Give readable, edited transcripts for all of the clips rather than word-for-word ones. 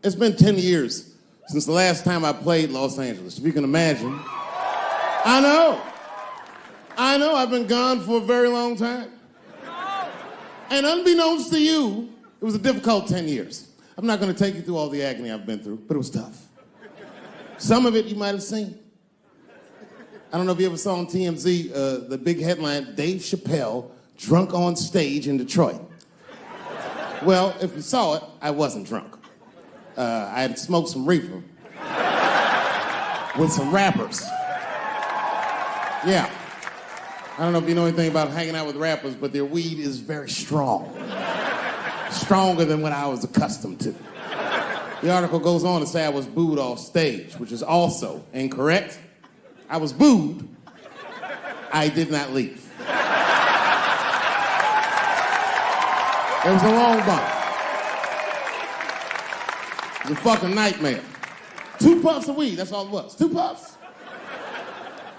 It's been 10 years since the last time I played Los Angeles, if you can imagine. I know, I've been gone for a very long time. And unbeknownst to you, it was a difficult 10 years. I'm not gonna take you through all the agony I've been through, but it was tough. Some of it you might have seen. I don't know if you ever saw on TMZ the big headline, Dave Chappelle, drunk on stage in Detroit. Well, if you saw it, I wasn't drunk. I had smoked some reefer with some rappers. Yeah. I don't know if you know anything about hanging out with rappers, but their weed is very strong. Stronger than what I was accustomed to. The article goes on to say I was booed off stage, which is also incorrect. I was booed. I did not leave. It was a long bump. It was a fucking nightmare. 2 puffs of weed, that's all it was. 2 puffs.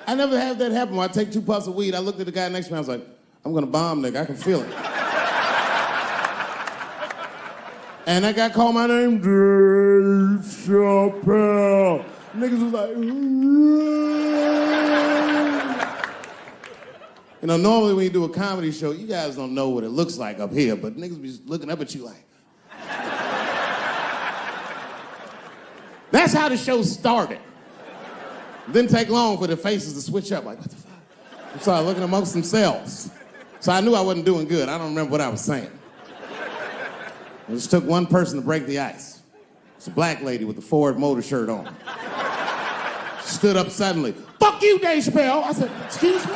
I never had that happen when I take 2 puffs of weed. I looked at the guy next to me, I was like, I'm gonna bomb, nigga, I can feel it. And that guy called my name, Dave Chappelle. Niggas was like, you know, normally when you do a comedy show, you guys don't know what it looks like up here, but niggas be looking up at you like. That's how the show started. Didn't take long for the faces to switch up, like, what the fuck? They started looking amongst themselves. So I knew I wasn't doing good. I don't remember what I was saying. It just took one person to break the ice. It's a black lady with a Ford Motor shirt on. She stood up suddenly. Fuck you, Dave Chappelle. I said, excuse me?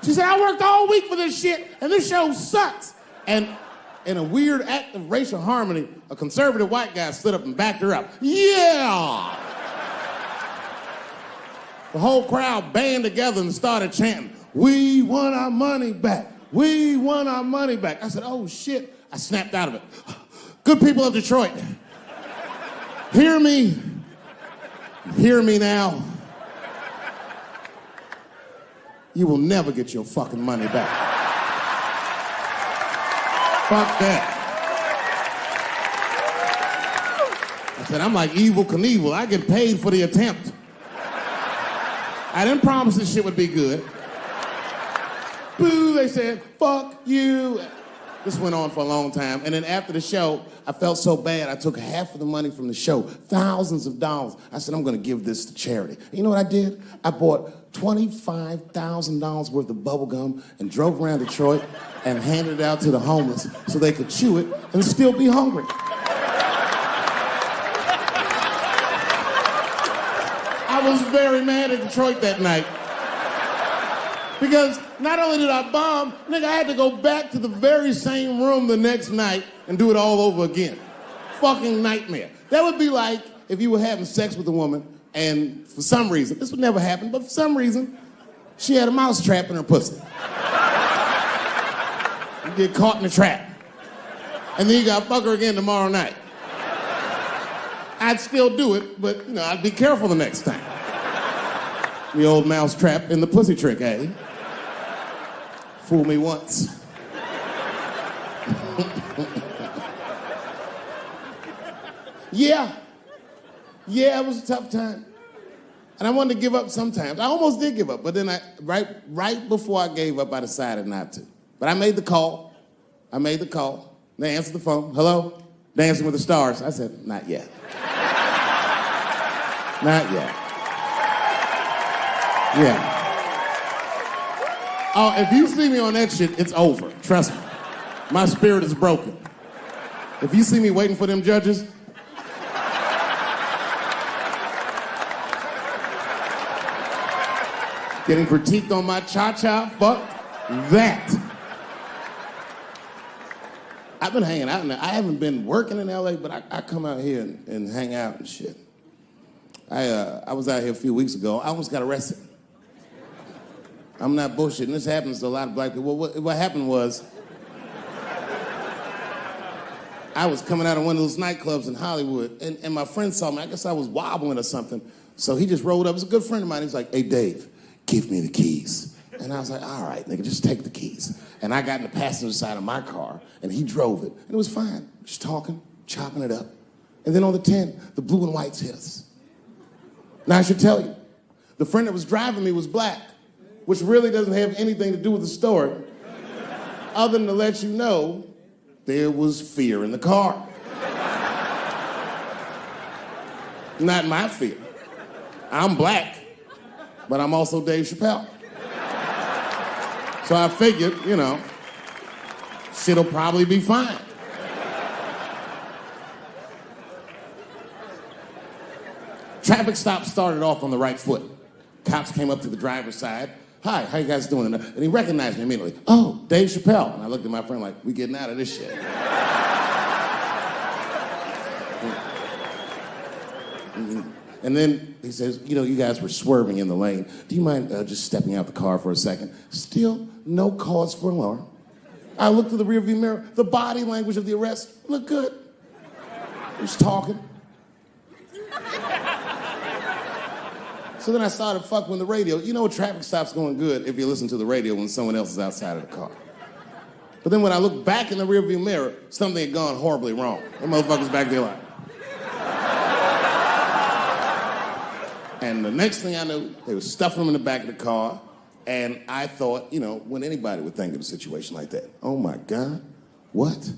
She said, I worked all week for this shit, and this show sucks. And in a weird act of racial harmony, a conservative white guy stood up and backed her up. Yeah! The whole crowd band together and started chanting, we want our money back. We want our money back. I said, oh shit. I snapped out of it. Good people of Detroit, hear me. Hear me now. You will never get your fucking money back. Fuck that. I said, I'm like Evel Knievel. I get paid for the attempt. I didn't promise this shit would be good. Boo, they said, fuck you. This went on for a long time. And then after the show, I felt so bad, I took half of the money from the show, thousands of dollars. I said, I'm gonna give this to charity. You know what I did? I bought $25,000 worth of bubble gum and drove around Detroit and handed it out to the homeless so they could chew it and still be hungry. I was very mad at Detroit that night. Because not only did I bomb, nigga, I had to go back to the very same room the next night and do it all over again. Fucking nightmare. That would be like if you were having sex with a woman and for some reason, this would never happen, but for some reason, she had a mouse trap in her pussy. You get caught in the trap. And then you gotta fuck her again tomorrow night. I'd still do it, but you know, I'd be careful the next time. The old mouse trap in the pussy trick, eh? Fool me once. Yeah, it was a tough time. And I wanted to give up sometimes. I almost did give up, but then right before I gave up, I decided not to. But I made the call. They answered the phone. Hello? Dancing with the Stars. I said, not yet. Not yet. Yeah. Oh, if you see me on that shit, it's over. Trust me. My spirit is broken. If you see me waiting for them judges, getting critiqued on my cha-cha, fuck that. I've been hanging out in there. I haven't been working in LA, but I come out here and hang out and shit. I was out here a few weeks ago. I almost got arrested. I'm not bullshitting. This happens to a lot of black people. What happened was, I was coming out of one of those nightclubs in Hollywood, and my friend saw me. I guess I was wobbling or something. So he just rolled up. It's a good friend of mine. He was like, hey, Dave, give me the keys. And I was like, all right, nigga, just take the keys. And I got in the passenger side of my car, and he drove it. And it was fine. Just talking, chopping it up. And then on the 10, the blue and whites hit us. Now, I should tell you, the friend that was driving me was black, which really doesn't have anything to do with the story, other than to let you know there was fear in the car. Not my fear. I'm black, but I'm also Dave Chappelle. So I figured, you know, shit'll probably be fine. Traffic stop started off on the right foot. Cops came up to the driver's side. Hi, how you guys doing? And he recognized me immediately. Oh, Dave Chappelle. And I looked at my friend like, we getting out of this shit. And then he says, you know, you guys were swerving in the lane. Do you mind just stepping out the car for a second? Still no cause for alarm. I looked through the rearview mirror. The body language of the arrest looked good. He was talking. So then I started fucking with the radio. You know, a traffic stop's going good if you listen to the radio when someone else is outside of the car. But then when I looked back in the rearview mirror, something had gone horribly wrong. The motherfucker's back there like. And the next thing I knew, they were stuffing him in the back of the car. And I thought, you know, when anybody would think of a situation like that, oh my God, what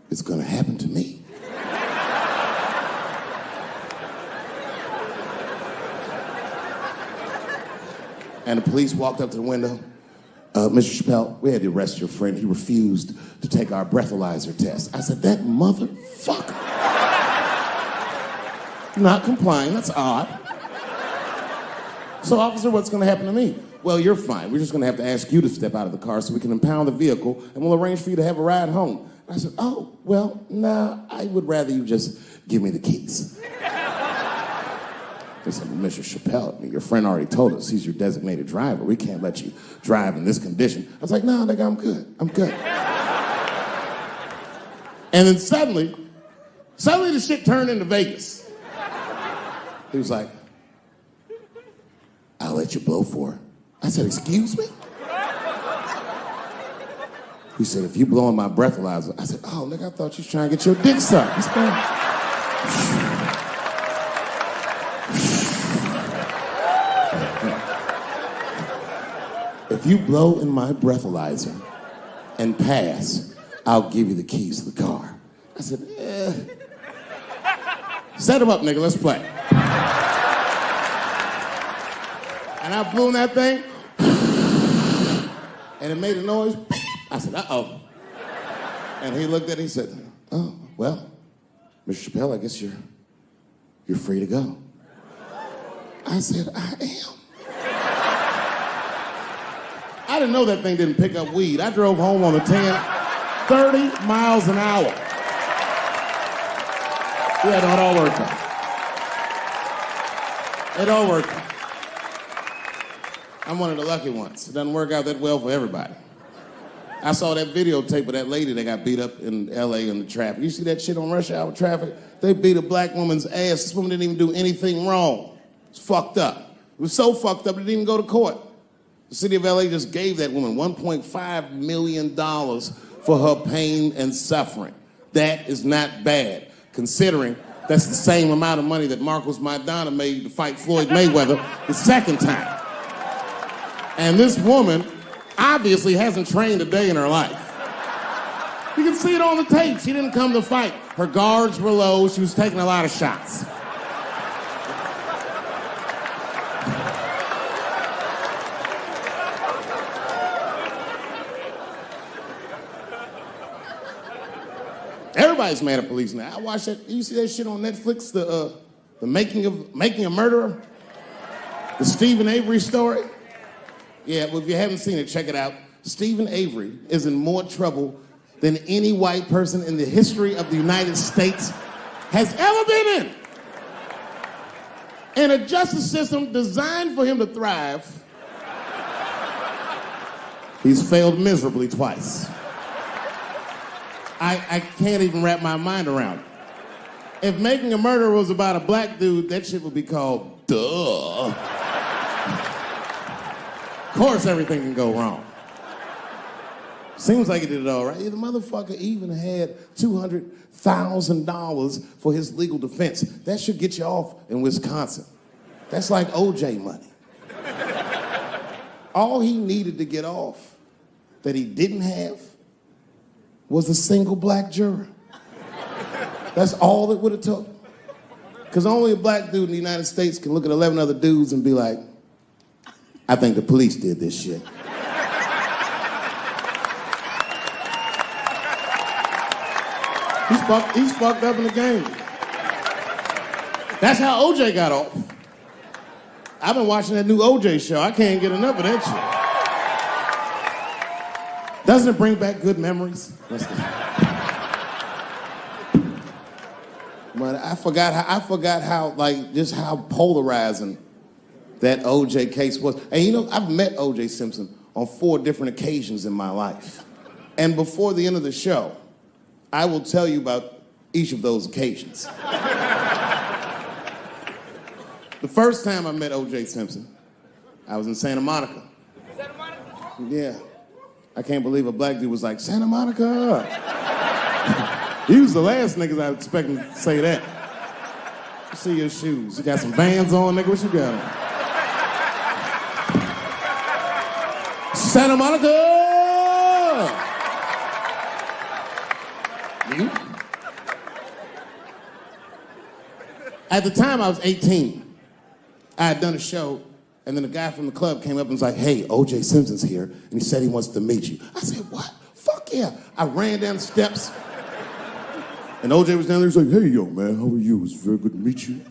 is gonna happen to me? And the police walked up to the window. Mr. Chappelle, we had to arrest your friend. He refused to take our breathalyzer test. I said, that motherfucker. Not complying, that's odd. So, officer, what's gonna happen to me? Well, you're fine. We're just gonna have to ask you to step out of the car so we can impound the vehicle and we'll arrange for you to have a ride home. I said, oh, well, nah, I would rather you just give me the keys. They said, well, Mr. Chappelle, your friend already told us he's your designated driver. We can't let you drive in this condition. I was like, no, nigga, I'm good. I'm good. And then suddenly the shit turned into Vegas. He was like, I'll let you blow for it. I said, excuse me? He said, if you blow on my breathalyzer. I said, oh, nigga, I thought you was trying to get your dick sucked. What's going on? If you blow in my breathalyzer and pass, I'll give you the keys to the car. I said, Set him up, nigga, let's play. And I blew in that thing, and it made a noise. I said, uh-oh. And he looked at it, he said, oh, well, Mr. Chappelle, I guess you're free to go. I said, I am. I didn't know that thing didn't pick up weed. I drove home on the 10, 30 miles an hour. Yeah, no, it all worked out. It all worked out. I'm one of the lucky ones. It doesn't work out that well for everybody. I saw that videotape of that lady that got beat up in L.A. in the traffic. You see that shit on rush hour traffic? They beat a black woman's ass. This woman didn't even do anything wrong. It's fucked up. It was so fucked up it didn't even go to court. The city of L.A. just gave that woman $1.5 million for her pain and suffering. That is not bad, considering that's the same amount of money that Marcos Maidana made to fight Floyd Mayweather the second time. And this woman obviously hasn't trained a day in her life. You can see it on the tape. She didn't come to fight. Her guards were low. She was taking a lot of shots. Everybody's mad at police now. I watched that. You see that shit on Netflix? The making a murderer? The Stephen Avery story? Yeah, well, if you haven't seen it, check it out. Stephen Avery is in more trouble than any white person in the history of the United States has ever been in. In a justice system designed for him to thrive, he's failed miserably twice. I can't even wrap my mind around it. If Making a Murderer was about a black dude, that shit would be called Duh. Of course everything can go wrong. Seems like he did it all right. The motherfucker even had $200,000 for his legal defense. That should get you off in Wisconsin. That's like OJ money. All he needed to get off that he didn't have was a single black juror. That's all it would have took. Because only a black dude in the United States can look at 11 other dudes and be like, I think the police did this shit. He's fucked up in the game. That's how OJ got off. I've been watching that new OJ show. I can't get enough of that shit. Doesn't it bring back good memories? But I forgot how, like, just how polarizing that OJ case was. And you know, I've met OJ Simpson on 4 different occasions in my life. And before the end of the show, I will tell you about each of those occasions. The first time I met O.J. Simpson, I was in Santa Monica. Santa Monica? Yeah. I can't believe a black dude was like, Santa Monica. He was the last niggas I was expecting to say that. Let's see your shoes. You got some Vans on, nigga? What you got on? Santa Monica! You? At the time, I was 18. I had done a show, and then a guy from the club came up and was like, hey, O.J. Simpson's here, and he said he wants to meet you. I said, what? Fuck yeah. I ran down the steps, and O.J. was down there. He was like, hey, yo, man, how are you? It's very good to meet you.